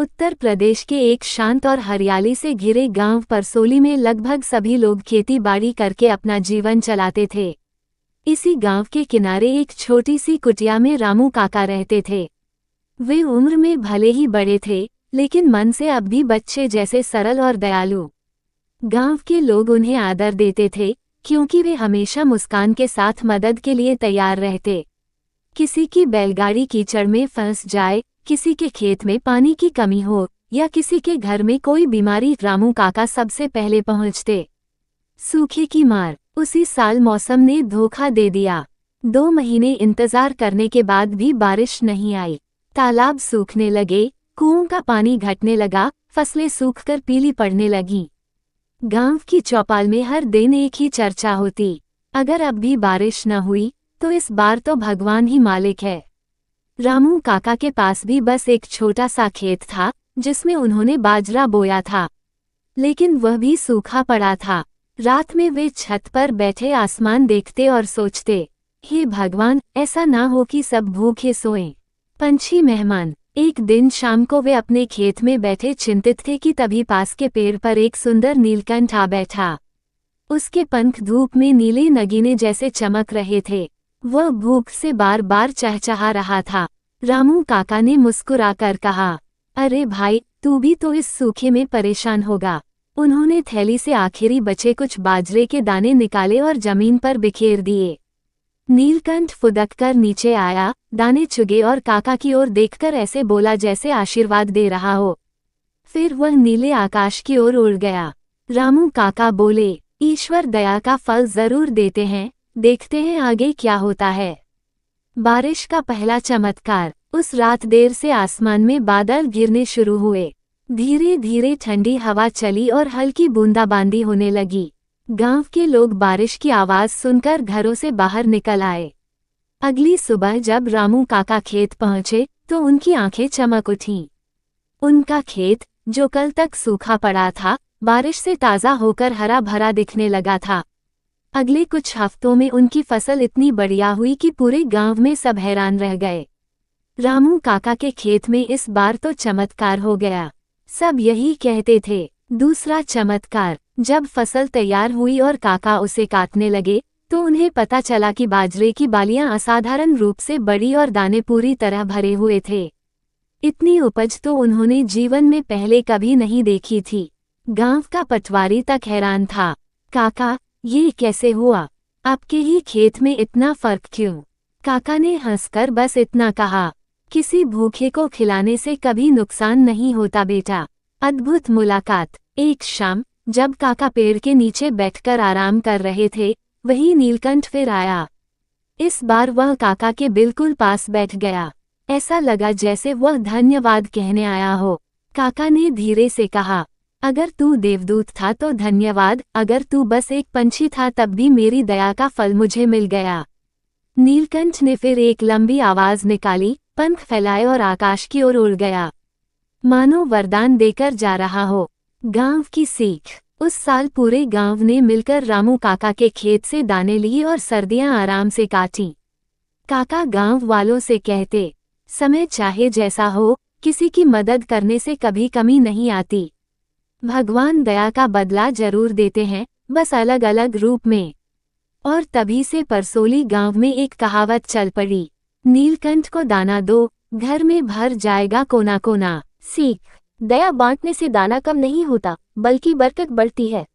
उत्तर प्रदेश के एक शांत और हरियाली से घिरे गांव परसोली में लगभग सभी लोग खेती बाड़ी करके अपना जीवन चलाते थे। इसी गांव के किनारे एक छोटी सी कुटिया में रामू काका रहते थे। वे उम्र में भले ही बड़े थे, लेकिन मन से अब भी बच्चे जैसे सरल और दयालु। गांव के लोग उन्हें आदर देते थे, क्योंकि वे हमेशा मुस्कान के साथ मदद के लिए तैयार रहते। किसी की बैलगाड़ी कीचड़ में फंस जाए, किसी के खेत में पानी की कमी हो या किसी के घर में कोई बीमारी, रामू काका सबसे पहले पहुंचते। सूखे की मार। उसी साल मौसम ने धोखा दे दिया। 2 महीने इंतजार करने के बाद भी बारिश नहीं आई। तालाब सूखने लगे, कुओं का पानी घटने लगा, फसलें सूखकर पीली पड़ने लगीं। गांव की चौपाल में हर दिन एक ही चर्चा होती, अगर अब भी बारिश न हुई तो इस बार तो भगवान ही मालिक है। रामू काका के पास भी बस एक छोटा सा खेत था, जिसमें उन्होंने बाजरा बोया था, लेकिन वह भी सूखा पड़ा था। रात में वे छत पर बैठे आसमान देखते और सोचते, हे भगवान, ऐसा ना हो कि सब भूखे सोएं। पंछी मेहमान। एक दिन शाम को वे अपने खेत में बैठे चिंतित थे कि तभी पास के पेड़ पर एक सुंदर नीलकंठ आ बैठा। उसके पंख धूप में नीले नगीने जैसे चमक रहे थे। वह भूख से बार बार चहचहा रहा था। रामू काका ने मुस्कुराकर कहा, अरे भाई, तू भी तो इस सूखे में परेशान होगा। उन्होंने थैली से आखिरी बचे कुछ बाजरे के दाने निकाले और जमीन पर बिखेर दिए। नीलकंठ फुदककर नीचे आया, दाने चुगे और काका की ओर देखकर ऐसे बोला जैसे आशीर्वाद दे रहा हो। फिर वह नीले आकाश की ओर उड़ गया। रामू काका बोले, ईश्वर दया का फल जरूर देते हैं, देखते हैं आगे क्या होता है। बारिश का पहला चमत्कार। उस रात देर से आसमान में बादल घिरने शुरू हुए। धीरे धीरे ठंडी हवा चली और हल्की बूंदाबांदी होने लगी। गांव के लोग बारिश की आवाज सुनकर घरों से बाहर निकल आए। अगली सुबह जब रामू काका खेत पहुंचे तो उनकी आंखें चमक उठीं। उनका खेत, जो कल तक सूखा पड़ा था, बारिश से ताज़ा होकर हरा भरा दिखने लगा था। अगले कुछ हफ्तों में उनकी फसल इतनी बढ़िया हुई कि पूरे गांव में सब हैरान रह गए। रामू काका के खेत में इस बार तो चमत्कार हो गया। सब यही कहते थे। दूसरा चमत्कार। जब फसल तैयार हुई और काका उसे काटने लगे तो उन्हें पता चला कि बाजरे की बालियां असाधारण रूप से बड़ी और दाने पूरी तरह भरे हुए थे। इतनी उपज तो उन्होंने जीवन में पहले कभी नहीं देखी थी। गांव का पटवारी तक हैरान था। काका, ये कैसे हुआ? आपके ही खेत में इतना फर्क क्यों? काका ने हंसकर बस इतना कहा, किसी भूखे को खिलाने से कभी नुकसान नहीं होता बेटा। अद्भुत मुलाकात। एक शाम जब काका पेड़ के नीचे बैठकर आराम कर रहे थे, वही नीलकंठ फिर आया। इस बार वह काका के बिल्कुल पास बैठ गया। ऐसा लगा जैसे वह धन्यवाद कहने आया हो। काका ने धीरे से कहा, अगर तू देवदूत था तो धन्यवाद, अगर तू बस एक पंछी था तब भी मेरी दया का फल मुझे मिल गया। नीलकंठ ने फिर एक लंबी आवाज निकाली, पंख फैलाए और आकाश की ओर उड़ गया, मानो वरदान देकर जा रहा हो। गांव की सीख। उस साल पूरे गांव ने मिलकर रामू काका के खेत से दाने लिए और सर्दियां आराम से काटी। काका गांव वालों से कहते, समय चाहे जैसा हो, किसी की मदद करने से कभी कमी नहीं आती। भगवान दया का बदला जरूर देते हैं, बस अलग अलग रूप में। और तभी से परसोली गांव में एक कहावत चल पड़ी, नीलकंठ को दाना दो, घर में भर जाएगा कोना कोना। सीख। दया बांटने से दाना कम नहीं होता, बल्कि बरकत बढ़ती है।